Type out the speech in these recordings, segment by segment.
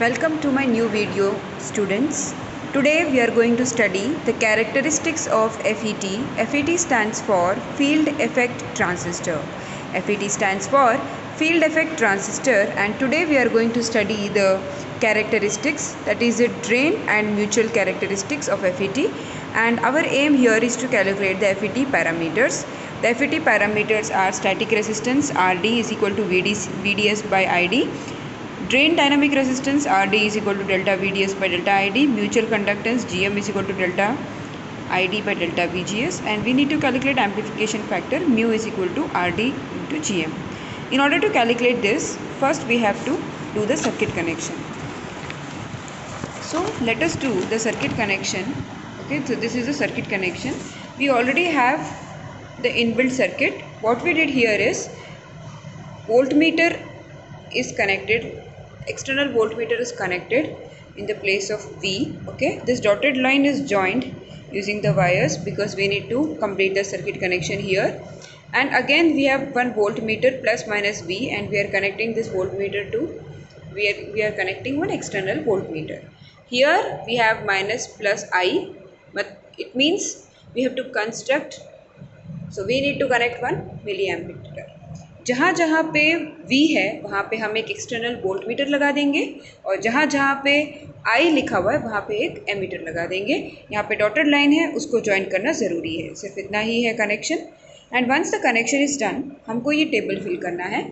Welcome to my new video, students. Today we are going to study the characteristics of FET. FET stands for Field Effect Transistor. FET stands for Field Effect Transistor, and today we are going to study the characteristics, that is the drain and mutual characteristics of FET, and our aim here is to calculate the FET parameters. The FET parameters are static resistance RD is equal to VDS by ID, drain dynamic resistance RD is equal to delta VDS by delta ID, mutual conductance GM is equal to delta ID by delta VGS, and we need to calculate amplification factor mu is equal to RD into GM. In order to calculate this, first we have to do the circuit connection. So let us do the circuit connection. Okay, so this is a circuit connection. We already have the inbuilt circuit. What we did here is voltmeter is connected, external voltmeter is connected in the place of V. Okay, this dotted line is joined using the wires because we need to complete the circuit connection here. And again we have one voltmeter plus minus V, and we are connecting this voltmeter to we are connecting one external voltmeter. Here we have minus plus I, but it means we have to construct, so we need to connect one milliammeter. जहाँ जहाँ पे V है वहाँ पे हम एक external voltmeter लगा देंगे, और जहाँ जहाँ पे I लिखा हुआ है वहाँ पे एक एमीटर लगा देंगे. यहाँ पे डॉटेड लाइन है, उसको ज्वाइन करना ज़रूरी है. सिर्फ इतना ही है connection. And once the connection is done, हमको ये टेबल फिल करना है.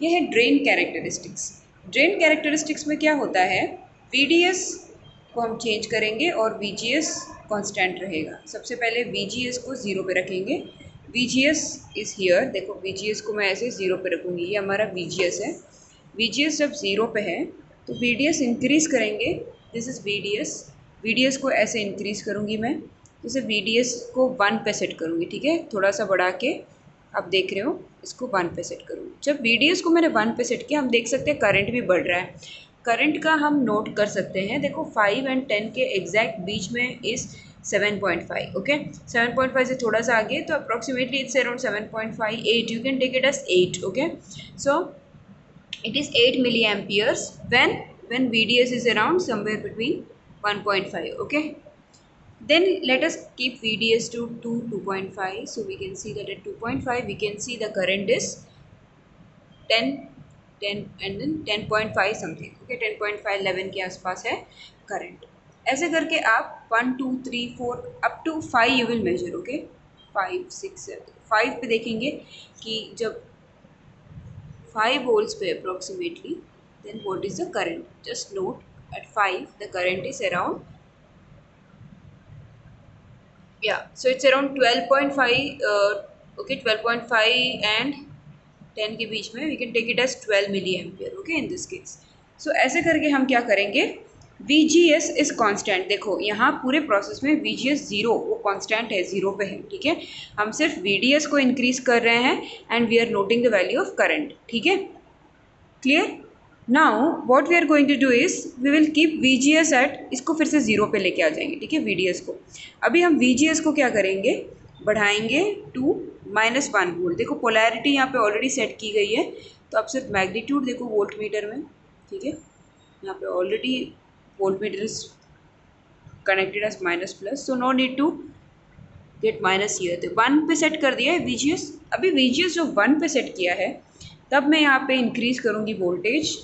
ये है ड्रेन कैरेक्टरिस्टिक्स. ड्रेन कैरेक्टरिस्टिक्स में क्या होता है, VDS को हम चेंज करेंगे और VGS कांस्टेंट रहेगा. सबसे पहले VGS को 0 पे रखेंगे. VGS is here. देखो VGS को मैं ऐसे 0 पे रखूँगी, ये हमारा VGS है. VGS जब 0 पे है तो VDS इंक्रीज़ करेंगे. This is VDS. VDS को ऐसे इंक्रीज़ करूँगी मैं, जैसे VDS को 1 पे सेट करूँगी. ठीक है, थोड़ा सा बढ़ा के आप देख रहे हो, इसको 1 पे सेट करूँगी. जब VDS को मैंने 1 पे सेट किया, हम देख सकते हैं करंट भी बढ़ रहा है. करंट का हम नोट कर सकते हैं. देखो 5 and 10 के एग्जैक्ट बीच में इस 7.5. ओके, 7.5 से थोड़ा सा आगे, तो approximately it's around 7.58. You can take it as 8. Okay, so it is 8 milliamperes when VDS is around somewhere between 1.5. okay, then let us keep VDS to 2.5. so we can see that at 2.5 we can see the current is 10 and then 10.5 something. okay, 10.5 11 के आसपास है current. ऐसे करके आप 1 2 3 4 up to 5 you will measure. Okay, 5 6 7 5 पे देखेंगे कि जब 5 volts पे approximately, then what is the current? Just note at 5 the current is around, so it's around 12.5. okay, 12.5 and 10 के बीच में we can take it as 12 milliampere. okay, in this case. so ऐसे करके हम क्या करेंगे, VGS इज़ कांस्टेंट. देखो यहाँ पूरे प्रोसेस में VGS 0 वो कांस्टेंट है, 0 पे है. ठीक है, हम सिर्फ VDS को इंक्रीज कर रहे हैं and we are noting the value of current. ठीक है, clear. Now what we are going to do is we will keep VGS at, इसको फिर से 0 पे लेके आ जाएंगे. ठीक है, VDS को अभी हम VGS को क्या करेंगे, बढ़ाएंगे टू -1 वोल्ट. देखो पोलैरिटी यहाँ पे ऑलरेडी सेट की गई है, तो आप सिर्फ मैग्नीट्यूड देखो वोल्ट मीटर में. ठीक है, यहाँ पे already voltmeter is connected as minus plus, so no need to get minus here. तो 1 पे सेट कर दिया है VGS. अभी VGS जो 1 पे सेट किया है, तब मैं यहाँ पे इंक्रीज करूँगी voltage.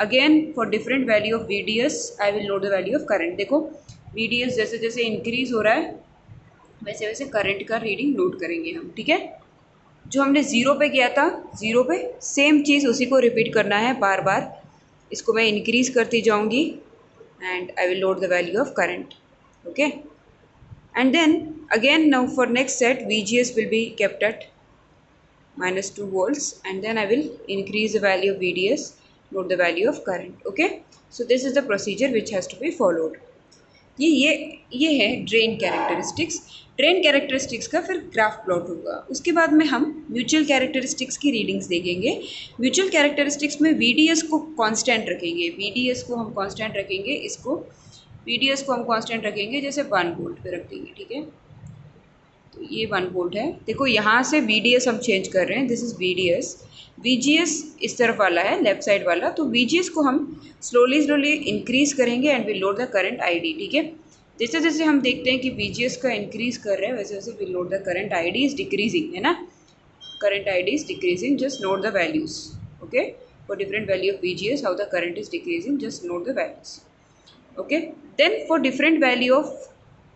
Again for different value of VDS I will note the value of current. देखो VDS जैसे जैसे इंक्रीज हो रहा है वैसे वैसे करंट का रीडिंग नोट करेंगे हम. ठीक है, जो हमने 0 पे किया था, 0 पे सेम चीज़ उसी को रिपीट करना है बार बार. इसको मैं इंक्रीज करती जाऊँगी and I will load the value of current. okay, and then again now for next set VGS will be kept at -2 volts, and then I will increase the value of VDS, note the value of current. okay, so this is the procedure which has to be followed. ये है drain characteristics. Drain characteristics का फिर graph plot होगा. उसके बाद में हम mutual characteristics की रीडिंग्स देखेंगे. म्यूचुअल कैरेक्टरिस्टिक्स में VDS को कांस्टेंट रखेंगे. VDS को हम कांस्टेंट रखेंगे, इसको VDS को हम कांस्टेंट रखेंगे, जैसे 1 वोल्ट पे रख देंगे. ठीक है, तो ये 1 वोल्ट है। देखो यहाँ से VDS हम चेंज कर रहे हैं, दिस इज़ VDS। VGS इस तरफ वाला है, लेफ्ट साइड वाला, तो VGS को हम स्लोली इंक्रीज़ करेंगे and we load the current ID, ठीक है। जैसे जैसे हम देखते हैं कि VGS का इंक्रीज़ कर रहे हैं वैसे वैसे we load the current ID is decreasing, है ना। current ID is decreasing, just note the values, okay, for different value of VGS how the current is decreasing, just note the values, okay। then for different value of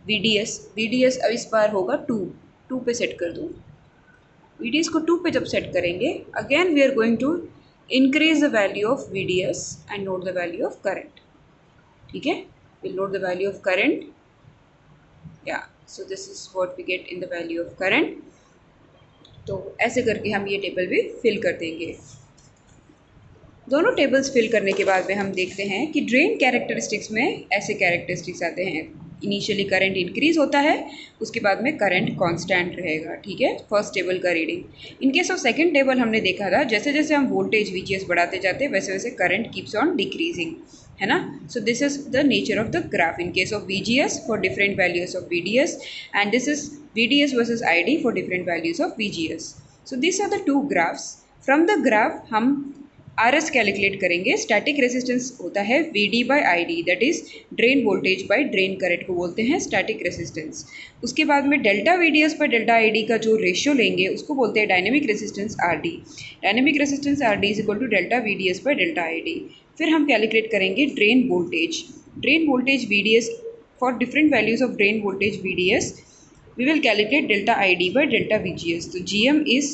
VDS अब इस बार होगा 2 पे set कर दूँ। VDS को 2 पे जब set करेंगे, again we are going to increase the value of VDS and note the value of current, ठीक है। Will note the value of current, या so this is what we get in the value of current. तो ऐसे करके हम ये table भी fill कर देंगे। दोनों टेबल्स फिल करने के बाद में हम देखते हैं कि ड्रेन कैरेक्टरिस्टिक्स में ऐसे कैरेक्टरिस्टिक्स आते हैं। इनिशियली करंट इंक्रीज होता है, उसके बाद में करंट कांस्टेंट रहेगा, ठीक है, फर्स्ट टेबल का reading. In case of second table हमने देखा था जैसे जैसे हम वोल्टेज VGS बढ़ाते जाते हैं वैसे वैसे करंट कीप्स ऑन डिक्रीजिंग, है ना। So this is the nature of the graph in case of VGS for different values of VDS and this is VDS versus ID for different values of VGS। So this are the 2 graphs. From the graph हम RS calculate करेंगे। Static resistance होता है VD by ID, that is drain voltage by drain current को बोलते हैं static resistance. उसके बाद में delta VDS by delta ID का जो रेशियो लेंगे उसको बोलते हैं dynamic resistance RD। Dynamic resistance RD is equal to delta VDS by delta ID। फिर हम कैलकुलेट करेंगे drain voltage. Drain voltage VDS for different values of drain voltage VDS we will calculate delta ID by delta VGS. So GM is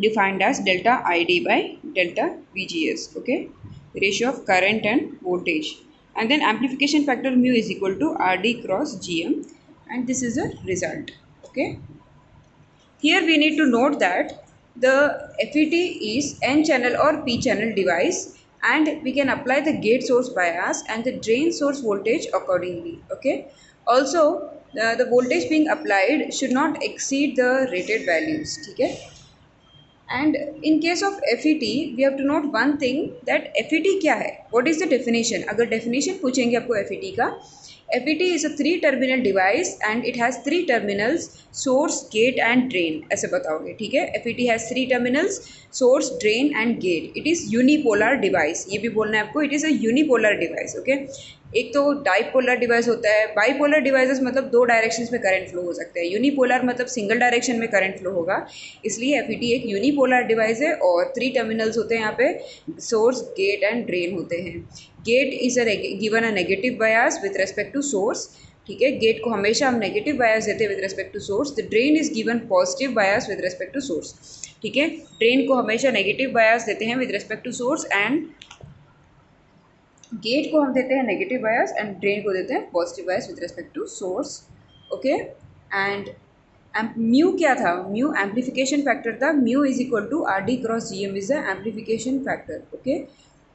defined as delta ID by delta VGS, okay, ratio of current and voltage, and then amplification factor mu is equal to RD cross GM, and this is a result, okay. Here we need to note that the FET is N channel or P channel device, and we can apply the gate source bias and the drain source voltage accordingly, okay. Also the voltage being applied should not exceed the rated values, ठीक है। And in case of FET we have to note one thing that FET क्या है, what is the definition। अगर definition पूछेंगे आपको FET का, FET is a 3 terminal device and it has 3 terminals, source, gate and drain, ऐसे बताओगे, ठीक है। FET has 3 terminals, source, drain and gate। It is unipolar device, ये भी बोलना है आपको, it is a unipolar device, okay। एक तो डाइपोलर डिवाइस होता है, बाईपोलर डिवाइसेस मतलब 2 डायरेक्शंस में करंट फ्लो हो सकता है, यूनिपोलर मतलब सिंगल डायरेक्शन में करंट फ्लो होगा, इसलिए FET एक यूनिपोलर डिवाइस है। और 3 टर्मिनल्स होते हैं यहाँ पे, सोर्स, गेट एंड ड्रेन होते हैं। Gate is given a negative bias with respect to source, ठीक है, गेट को हमेशा हम नेगेटिव बायस देते हैं with respect to source. The drain is given positive bias with respect to source, ठीक है, ड्रेन को हमेशा नेगेटिव बायस देते हैं with respect to source, and gate को हम देते हैं नेगेटिव बायस एंड ड्रेन को देते हैं positive bias with respect to source, okay. And mu क्या था, म्यू एम्पलीफिकेशन फैक्टर था, mu is equal to RD cross GM is the amplification factor, okay,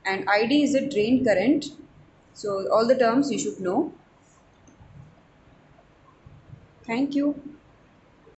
and ID is the drain current. So all the terms you should know. Thank you.